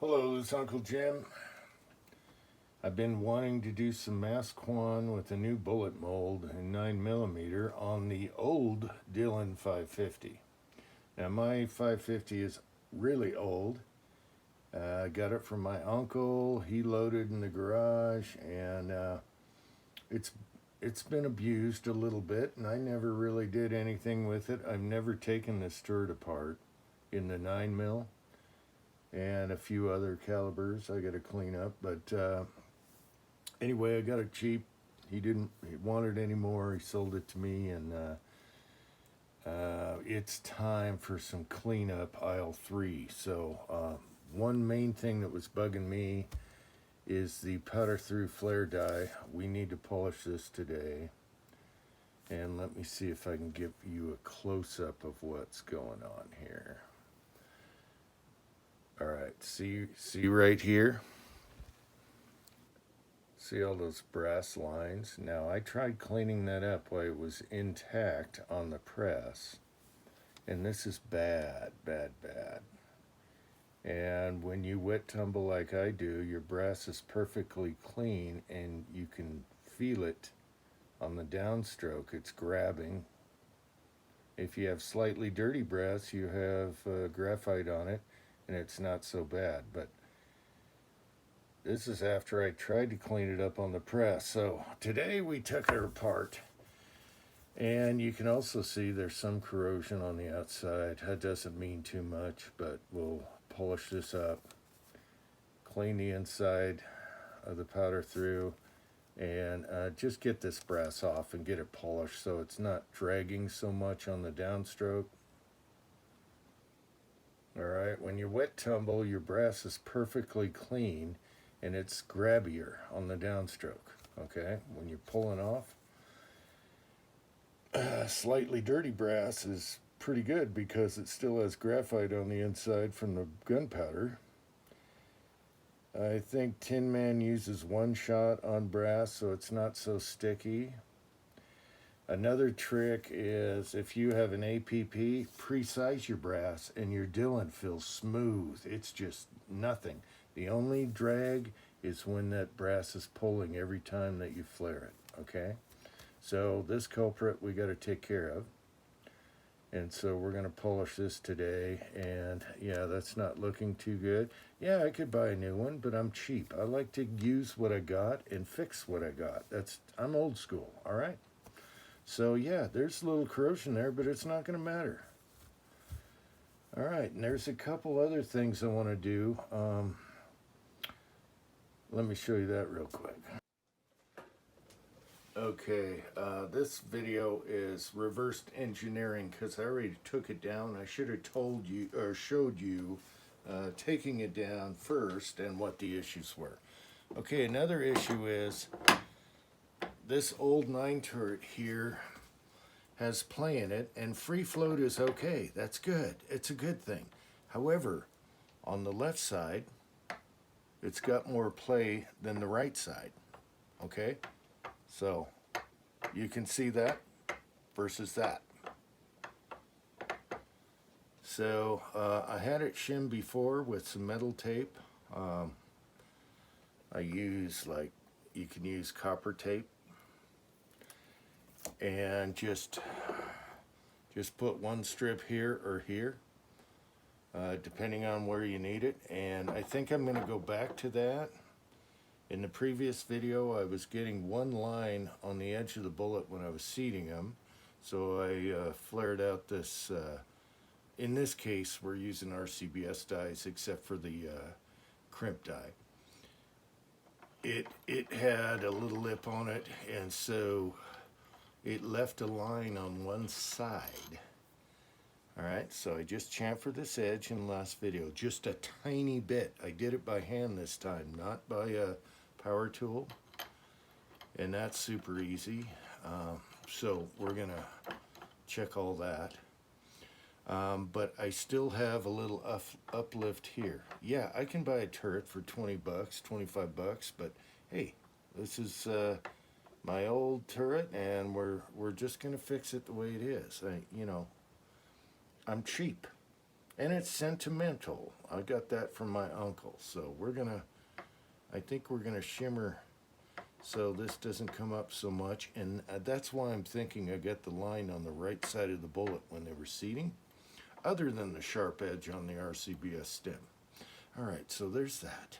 Hello, this is Uncle Jim. I've been wanting to do some Mask 1 with a new bullet mold in 9mm on the old Dillon 550. Now my 550 is really old. I got it from my uncle. He loaded in the garage, and it's it's been abused a little bit, and I never really did anything with it. I've never taken the stirred apart in the 9mm and a few other calibers I got to clean up. But anyway, I got it cheap. He wanted any more. He sold it to me, and it's time for some cleanup, aisle 3. So one main thing that was bugging me is the powder through flare die. We need to polish this today. And let me see if I can give you a close-up of what's going on here. All right, see right here? See all those brass lines? Now, I tried cleaning that up while it was intact on the press. And this is bad, bad, bad. And when you wet tumble like I do, your brass is perfectly clean and you can feel it on the downstroke. It's grabbing. If you have slightly dirty brass, you have graphite on it, and it's not so bad. But this is after I tried to clean it up on the press. So today we took it apart, and you can also see there's some corrosion on the outside. That doesn't mean too much, but we'll polish this up, clean the inside of the powder through, and just get this brass off and get it polished so it's not dragging so much on the downstroke. Alright, when you wet tumble, your brass is perfectly clean and it's grabbier on the downstroke. Okay, when you're pulling off, slightly dirty brass is pretty good because it still has graphite on the inside from the gunpowder. I think Tin Man uses one shot on brass so it's not so sticky. Another trick is if you have an APP, pre-size your brass and your Dillon feels smooth. It's just nothing. The only drag is when that brass is pulling every time that you flare it, okay? So this culprit we got to take care of. And so we're going to polish this today, and yeah, that's not looking too good. Yeah, I could buy a new one, but I'm cheap. I like to use what I got and fix what I got. I'm old school, all right? So yeah, there's a little corrosion there, but it's not going to matter. All right, and there's a couple other things I want to do. Let me show you that real quick. Okay, this video is reversed engineering because I already took it down. I should have told you or showed you taking it down first and what the issues were. Okay, another issue is this old 9 turret here has play in it, and free float is okay. That's good. It's a good thing. However, on the left side, it's got more play than the right side. Okay? So you can see that versus that. So I had it shimmed before with some metal tape. I use you can use copper tape, and just put one strip here or here, depending on where you need it. And I think I'm going to go back to that. In the previous video, I was getting one line on the edge of the bullet when I was seating them, so I flared out this. In this case, we're using RCBS dies, except for the crimp die. It had a little lip on it, and so it left a line on one side. Alright, so I just chamfered this edge in the last video, just a tiny bit. I did it by hand this time, not by a power tool, and that's super easy. So we're gonna check all that. But I still have a little uplift here. Yeah, I can buy a turret for 20 bucks, 25 bucks, but hey, this is my old turret, and we're just gonna fix it the way it is. I'm cheap, And it's sentimental. I got that from my uncle. So I think we're gonna shimmer so this doesn't come up so much. And that's why I'm thinking I got the line on the right side of the bullet when they were seating, other than the sharp edge on the RCBS stem. All right, so there's that.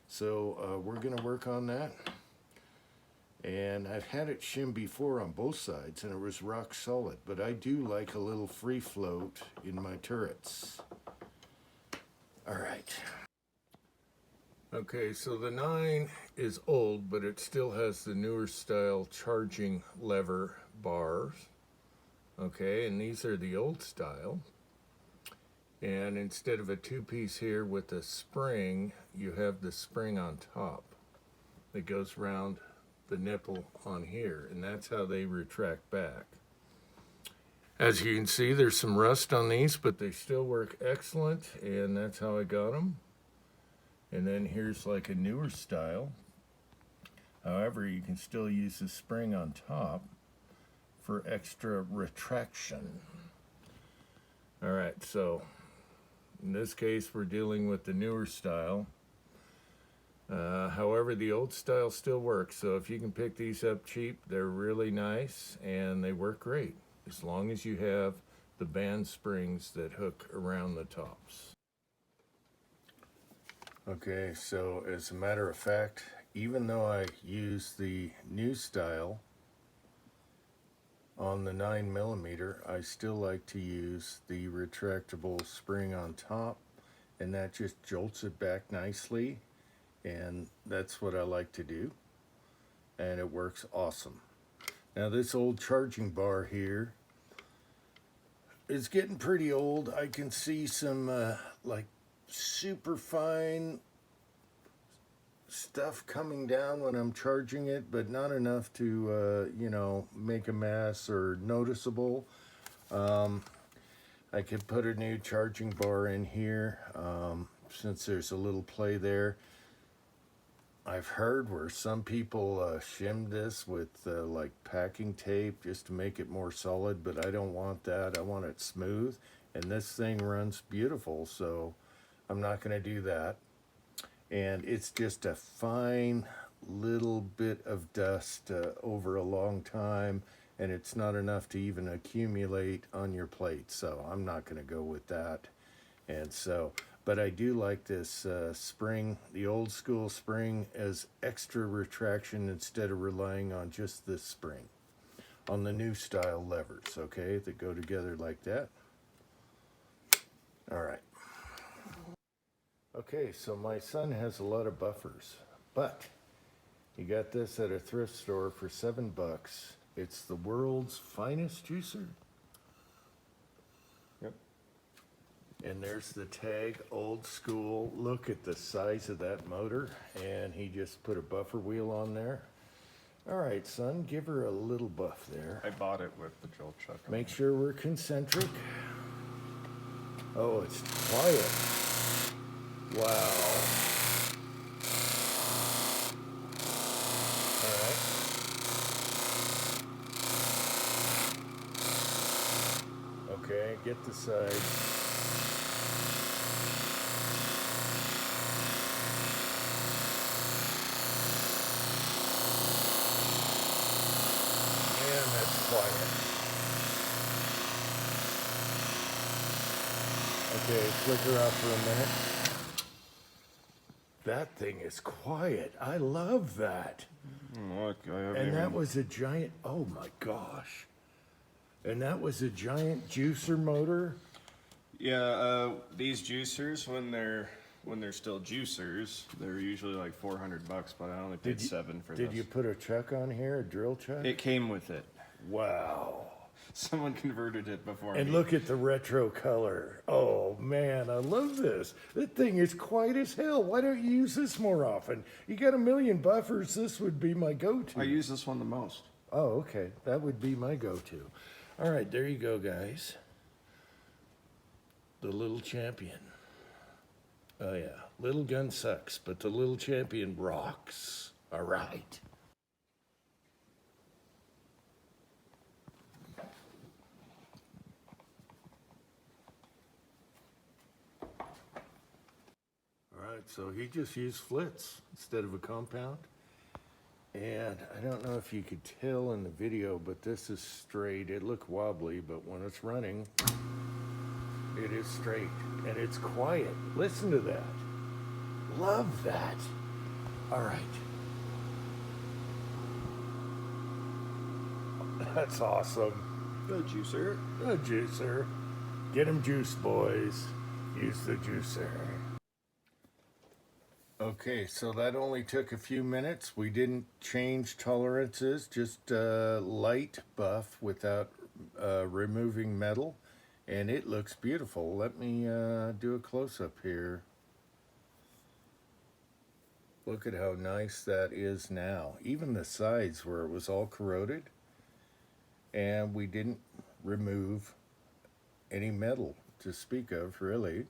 So we're gonna work on that. And I've had it shim before on both sides and it was rock solid, but I do like a little free float in my turrets. All right. Okay, so the 9 is old, but it still has the newer style charging lever bars. Okay, and these are the old style. And instead of a 2-piece here with a spring, you have the spring on top that goes around the nipple on here, and that's how they retract back. As you can see, there's some rust on these, but they still work excellent, and that's how I got them. And then here's like a newer style. However, you can still use the spring on top for extra retraction. All right, so in this case, we're dealing with the newer style. However, the old style still works, so if you can pick these up cheap, they're really nice and they work great, as long as you have the band springs that hook around the tops. Okay, so as a matter of fact, even though I use the new style on the 9mm, I still like to use the retractable spring on top, and that just jolts it back nicely. And that's what I like to do, and it works awesome. Now this old charging bar here is getting pretty old. I can see some like super fine stuff coming down when I'm charging it, but not enough to you know, make a mess or noticeable. I could put a new charging bar in here since there's a little play there. I've heard where some people shim this with like packing tape just to make it more solid, but I don't want that. I want it smooth, and this thing runs beautiful, so I'm not going to do that. And it's just a fine little bit of dust over a long time, and it's not enough to even accumulate on your plate, so I'm not going to go with that. And so, but I do like this spring, the old school spring, as extra retraction instead of relying on just this spring on the new style levers, okay, that go together like that. All right. Okay, so my son has a lot of buffers, but he got this at a thrift store for $7. It's the world's finest juicer. And there's the tag, old school. Look at the size of that motor. And he just put a buffer wheel on there. All right, son, give her a little buff there. I bought it with the drill chuck. Make sure we're concentric. Oh, it's quiet. Wow. All right. Okay, get the side. That's quiet. Okay, flicker off for a minute. That thing is quiet. I love that. Look, and that was a giant, oh my gosh. And that was a giant juicer motor? Yeah, these juicers, when they're still juicers, they're usually like $400, but I only paid $7 for this. Did you put a chuck on here, a drill chuck? It came with it. Wow. Someone converted it before me. And look at the retro color. Oh man, I love this. That thing is quiet as hell. Why don't you use this more often? You got a million buffers, this would be my go-to. I use this one the most. Oh, okay. That would be my go-to. All right, there you go, guys. The little champion. Oh yeah, little gun sucks, but the little champion rocks. All right. so he just used flits instead of a compound. And I don't know if you could tell in the video, but this is straight. It looked wobbly, but when it's running, it is straight. And it's quiet. Listen to that. Love that. All right. That's awesome. Good juicer. Good juicer. Get him juice, boys. Use the juicer. Okay, so that only took a few minutes. We didn't change tolerances, just light buff without removing metal. And it looks beautiful. Let me do a close-up here. Look at how nice that is now. Even the sides where it was all corroded. And we didn't remove any metal to speak of, really.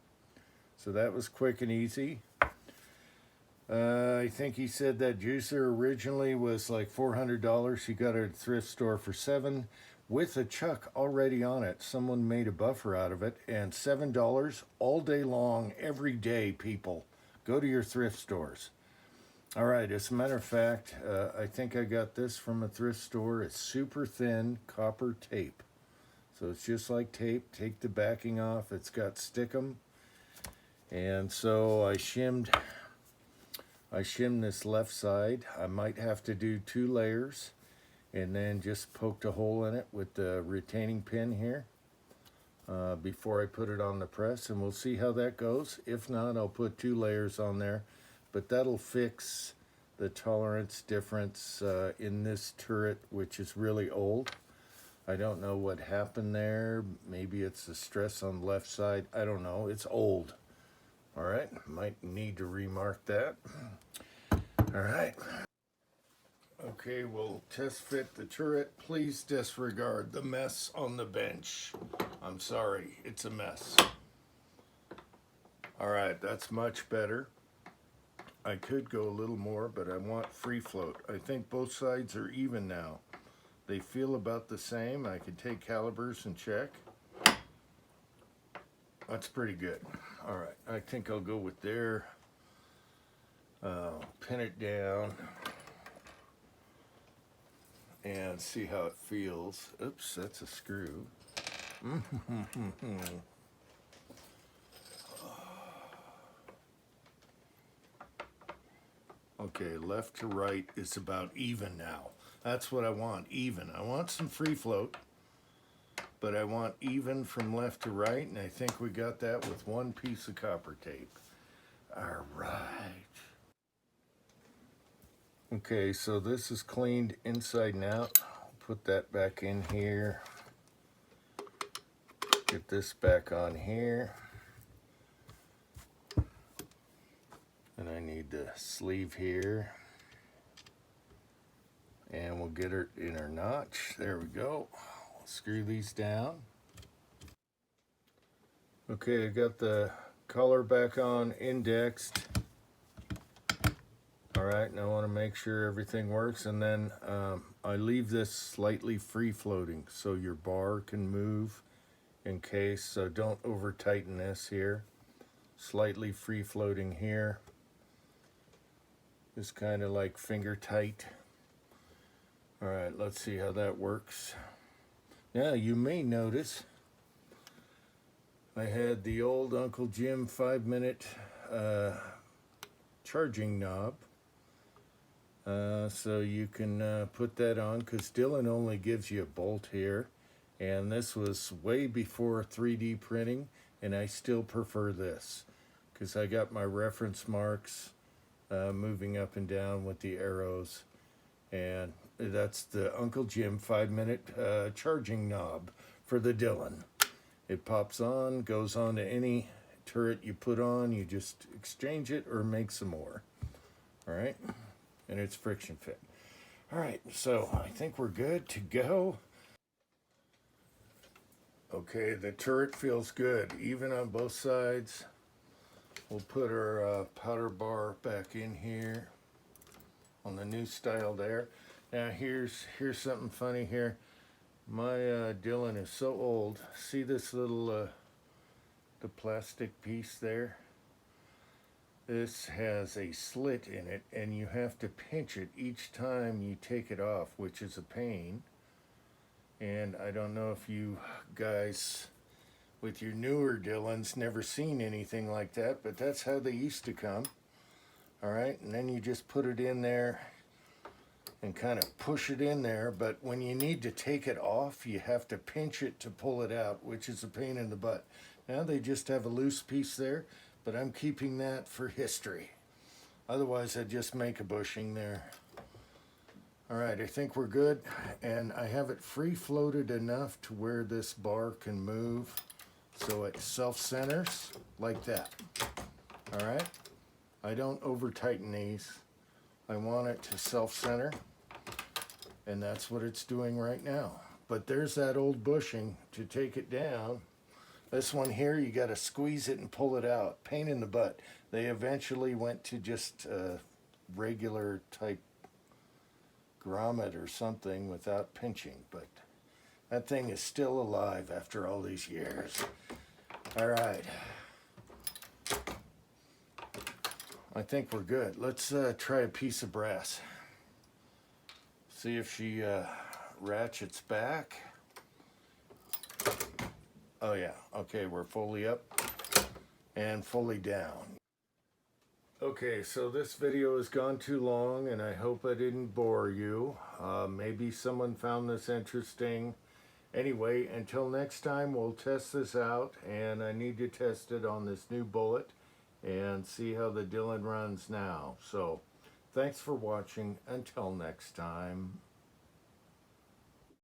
So that was quick and easy. I think he said that juicer originally was like $400. He got it at a thrift store for $7 with a chuck already on it. Someone made a buffer out of it, and $7 all day long, every day, people. Go to your thrift stores. All right, as a matter of fact, I think I got this from a thrift store. It's super thin copper tape. So it's just like tape. Take the backing off. It's got stickum. And so I shimmed this left side. I might have to do 2 layers and then just poked a hole in it with the retaining pin here before I put it on the press, and we'll see how that goes. If not, I'll put 2 layers on there, but that'll fix the tolerance difference in this turret, which is really old. I don't know what happened there. Maybe it's the stress on the left side. I don't know. It's old. All right, might need to remark that. All right. Okay, we'll test fit the turret. Please disregard the mess on the bench. I'm sorry, it's a mess. All right, that's much better. I could go a little more, but I want free float. I think both sides are even now. They feel about the same. I could take calibers and check. That's pretty good. All right, I think I'll go with there. Pin it down and see how it feels. Oops, that's a screw. Okay, left to right is about even now. That's what I want, even. I want some free float, but I want even from left to right, and I think we got that with 1 piece of copper tape. All right. Okay, so this is cleaned inside and out. Put that back in here. Get this back on here. And I need the sleeve here. And we'll get her in our notch. There we go. Screw these down. Okay, I got the collar back on, indexed. All right, and I want to make sure everything works, and then I leave this slightly free floating so your bar can move in case, so don't over tighten this here. Slightly free floating here. Just kind of like finger tight. All right, let's see how that works. Now you may notice I had the old Uncle Jim 5-minute charging knob. So you can put that on, because Dillon only gives you a bolt here, and this was way before 3D printing, and I still prefer this because I got my reference marks moving up and down with the arrows, and that's the Uncle Jim 5-minute charging knob for the Dillon. It pops on, goes on to any turret you put on. You just exchange it or make some more. All right, and it's friction fit. All right, so I think we're good to go. Okay, the turret feels good, even on both sides. We'll put our powder bar back in here on the new style there. Now here's something funny here. My Dillon is so old. See this little the plastic piece there? This has a slit in it, and you have to pinch it each time you take it off, which is a pain. And I don't know if you guys with your newer Dillons never seen anything like that, but that's how they used to come. All right, and then you just put it in there and kind of push it in there, but when you need to take it off, you have to pinch it to pull it out, which is a pain in the butt. Now they just have a loose piece there, but I'm keeping that for history. Otherwise, I'd just make a bushing there. All right, I think we're good, and I have it free floated enough to where this bar can move so it self-centers like that. All right, I don't over tighten these. I want it to self-center, and that's what it's doing right now. But there's that old bushing to take it down. This one here, you got to squeeze it and pull it out. Pain in the butt. They eventually went to just regular type grommet or something without pinching, but that thing is still alive after all these years. All right. I think we're good. Let's try a piece of brass. See if she ratchets back. Oh yeah, okay, we're fully up and fully down. Okay, so this video has gone too long, and I hope I didn't bore you. Maybe someone found this interesting. Anyway, until next time, we'll test this out, and I need to test it on this new bullet and see how the Dillon runs now. So, thanks for watching. Until next time.